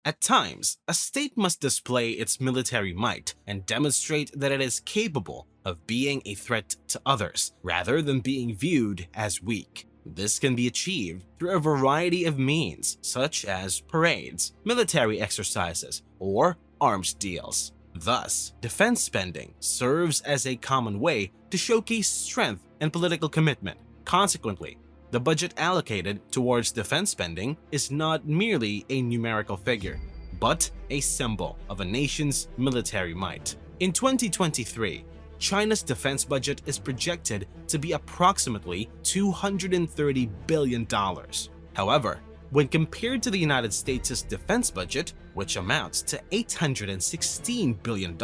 At times, a state must display its military might and demonstrate that it is capable of being a threat to others, rather than being viewed as weak. This can be achieved through a variety of means, such as parades, military exercises, or arms deals. Thus, defense spending serves as a common way to showcase strength and political commitment. Consequently, the budget allocated towards defense spending is not merely a numerical figure, but a symbol of a nation's military might. In 2023, China's defense budget is projected to be approximately $230 billion. However, when compared to the United States' defense budget, which amounts to $816 billion,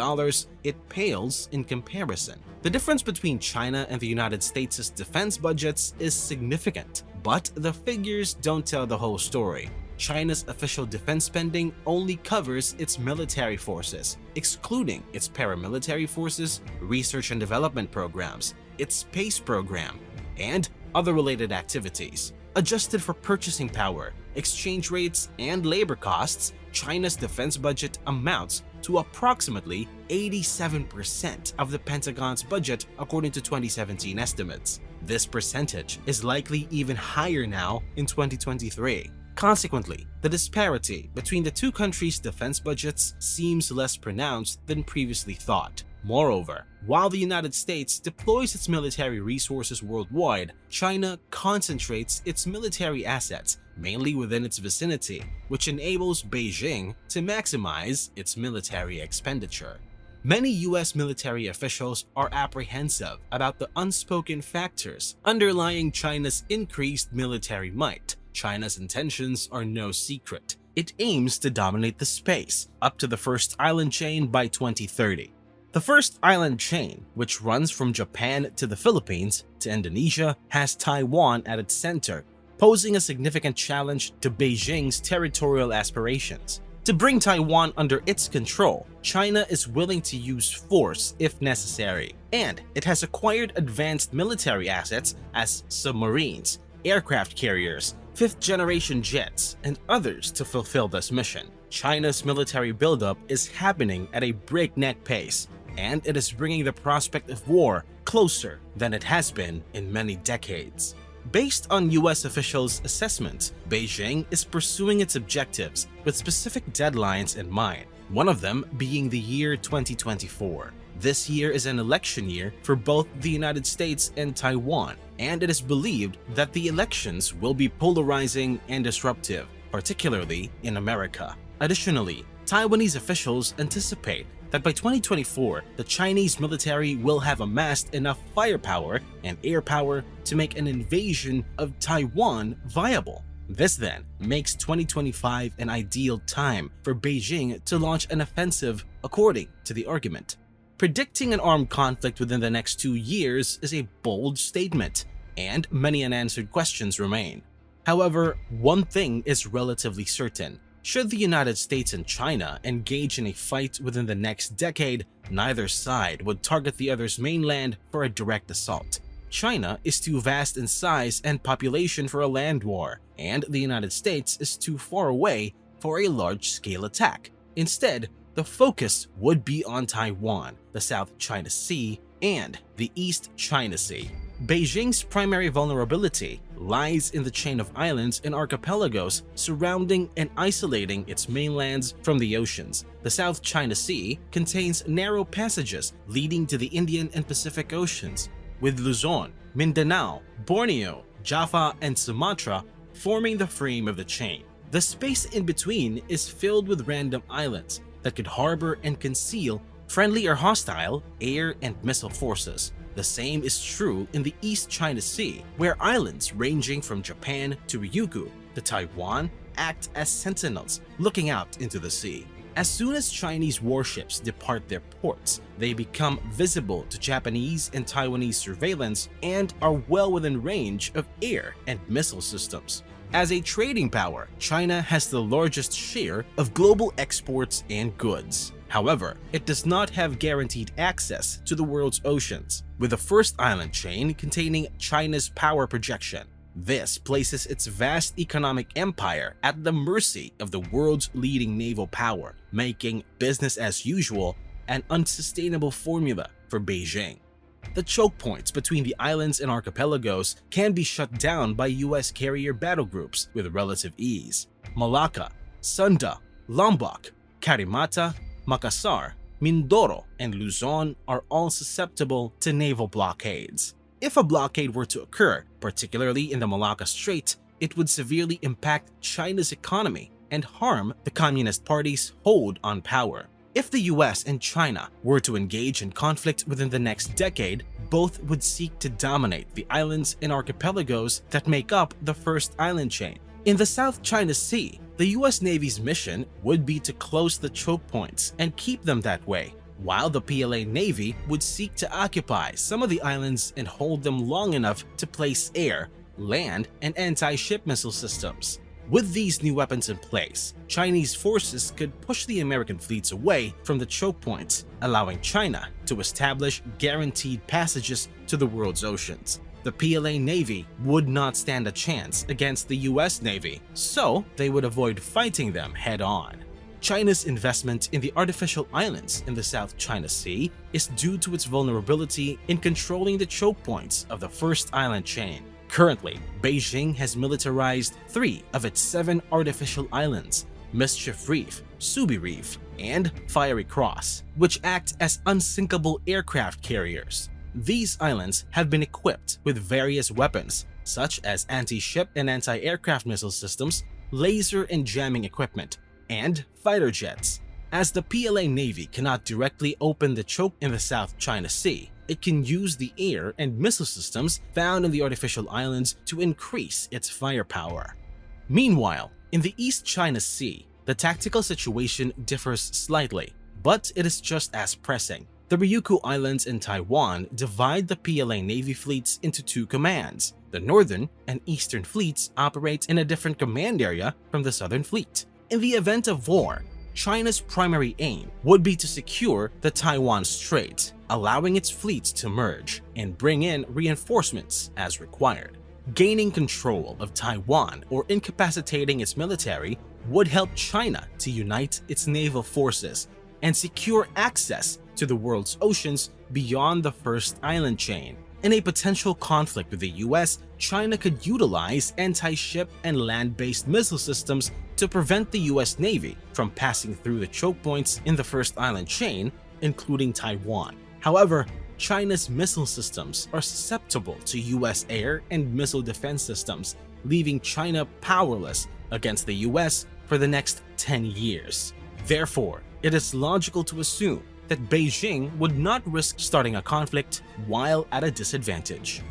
it pales in comparison. The difference between China and the United States' defense budgets is significant, but the figures don't tell the whole story. China's official defense spending only covers its military forces, excluding its paramilitary forces, research and development programs, its space program, and other related activities. Adjusted for purchasing power, exchange rates, and labor costs, China's defense budget amounts to approximately 87% of the Pentagon's budget according to 2017 estimates. This percentage is likely even higher now in 2023. Consequently, the disparity between the two countries' defense budgets seems less pronounced than previously thought. Moreover, while the United States deploys its military resources worldwide, China concentrates its military assets mainly within its vicinity, which enables Beijing to maximize its military expenditure. Many US military officials are apprehensive about the unspoken factors underlying China's increased military might. China's intentions are no secret. It aims to dominate the space up to the first island chain by 2030. The first island chain, which runs from Japan to the Philippines to Indonesia, has Taiwan at its center, posing a significant challenge to Beijing's territorial aspirations. To bring Taiwan under its control, China is willing to use force if necessary, and it has acquired advanced military assets as submarines, aircraft carriers, fifth-generation jets, and others to fulfill this mission. China's military buildup is happening at a breakneck pace, and it is bringing the prospect of war closer than it has been in many decades. Based on US officials' assessments, Beijing is pursuing its objectives with specific deadlines in mind, one of them being the year 2024. This year is an election year for both the United States and Taiwan, and it is believed that the elections will be polarizing and disruptive, particularly in America. Additionally, Taiwanese officials anticipate that by 2024, the Chinese military will have amassed enough firepower and air power to make an invasion of Taiwan viable. This then makes 2025 an ideal time for Beijing to launch an offensive, according to the argument. Predicting an armed conflict within the next 2 years is a bold statement, and many unanswered questions remain. However, one thing is relatively certain. Should the United States and China engage in a fight within the next decade, neither side would target the other's mainland for a direct assault. China is too vast in size and population for a land war, and the United States is too far away for a large-scale attack. Instead, the focus would be on Taiwan, the South China Sea, and the East China Sea. Beijing's primary vulnerability lies in the chain of islands and archipelagos surrounding and isolating its mainlands from the oceans. The South China Sea contains narrow passages leading to the Indian and Pacific Oceans, with Luzon, Mindanao, Borneo, Java, and Sumatra forming the frame of the chain. The space in between is filled with random islands that could harbor and conceal friendly or hostile air and missile forces. The same is true in the East China Sea, where islands ranging from Japan to Ryukyu to Taiwan act as sentinels looking out into the sea. As soon as Chinese warships depart their ports, they become visible to Japanese and Taiwanese surveillance and are well within range of air and missile systems. As a trading power, China has the largest share of global exports and goods. However, it does not have guaranteed access to the world's oceans, with the first island chain containing China's power projection. This places its vast economic empire at the mercy of the world's leading naval power, making business as usual an unsustainable formula for Beijing. The choke points between the islands and archipelagos can be shut down by US carrier battle groups with relative ease. Malacca, Sunda, Lombok, Karimata, Makassar, Mindoro, and Luzon are all susceptible to naval blockades. If a blockade were to occur, particularly in the Malacca Strait, it would severely impact China's economy and harm the Communist Party's hold on power. If the US and China were to engage in conflict within the next decade, both would seek to dominate the islands and archipelagos that make up the first island chain. In the South China Sea, the US Navy's mission would be to close the choke points and keep them that way, while the PLA Navy would seek to occupy some of the islands and hold them long enough to place air, land, and anti-ship missile systems. With these new weapons in place, Chinese forces could push the American fleets away from the choke points, allowing China to establish guaranteed passages to the world's oceans. The PLA Navy would not stand a chance against the US Navy, so they would avoid fighting them head-on. China's investment in the artificial islands in the South China Sea is due to its vulnerability in controlling the choke points of the first island chain. Currently, Beijing has militarized 3 of its 7 artificial islands, Mischief Reef, Subi Reef, and Fiery Cross, which act as unsinkable aircraft carriers. These islands have been equipped with various weapons, such as anti-ship and anti-aircraft missile systems, laser and jamming equipment, and fighter jets. As the PLA Navy cannot directly open the choke in the South China Sea, it can use the air and missile systems found in the artificial islands to increase its firepower. Meanwhile, in the East China Sea, the tactical situation differs slightly, but it is just as pressing. The Ryukyu Islands in Taiwan divide the PLA Navy fleets into 2 commands. The Northern and Eastern fleets operate in a different command area from the Southern Fleet. In the event of war, China's primary aim would be to secure the Taiwan Strait, allowing its fleets to merge and bring in reinforcements as required. Gaining control of Taiwan or incapacitating its military would help China to unite its naval forces and secure access to the world's oceans beyond the first island chain. In a potential conflict with the US, China could utilize anti-ship and land-based missile systems to prevent the US Navy from passing through the choke points in the first island chain, including Taiwan. However, China's missile systems are susceptible to US air and missile defense systems, leaving China powerless against the US for the next 10 years. Therefore, it is logical to assume that Beijing would not risk starting a conflict while at a disadvantage.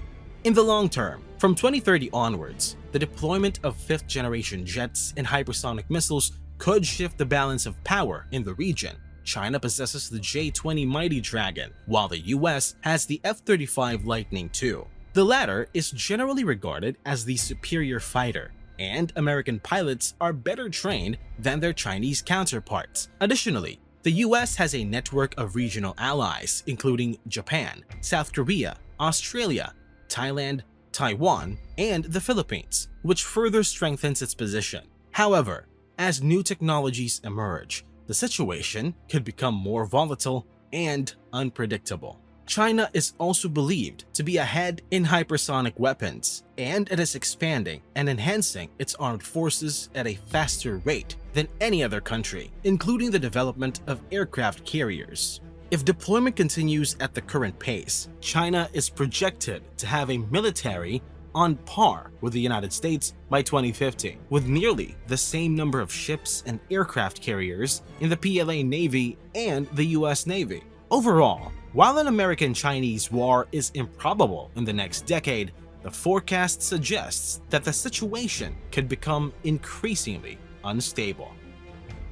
In the long term, from 2030 onwards, the deployment of 5th-generation jets and hypersonic missiles could shift the balance of power in the region. China possesses the J-20 Mighty Dragon, while the US has the F-35 Lightning II. The latter is generally regarded as the superior fighter, and American pilots are better trained than their Chinese counterparts. Additionally, the US has a network of regional allies, including Japan, South Korea, Australia, Thailand, Taiwan, and the Philippines, which further strengthens its position. However, as new technologies emerge, the situation could become more volatile and unpredictable. China is also believed to be ahead in hypersonic weapons, and it is expanding and enhancing its armed forces at a faster rate than any other country, including the development of aircraft carriers. If deployment continues at the current pace, China is projected to have a military on par with the United States by 2050, with nearly the same number of ships and aircraft carriers in the PLA Navy and the US Navy. Overall, while an American-Chinese war is improbable in the next decade, the forecast suggests that the situation could become increasingly unstable.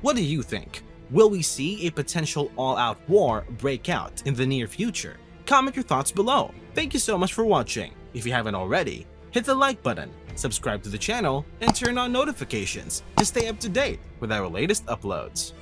What do you think? Will we see a potential all-out war break out in the near future? Comment your thoughts below. Thank you so much for watching. If you haven't already, hit the like button, subscribe to the channel, and turn on notifications to stay up to date with our latest uploads.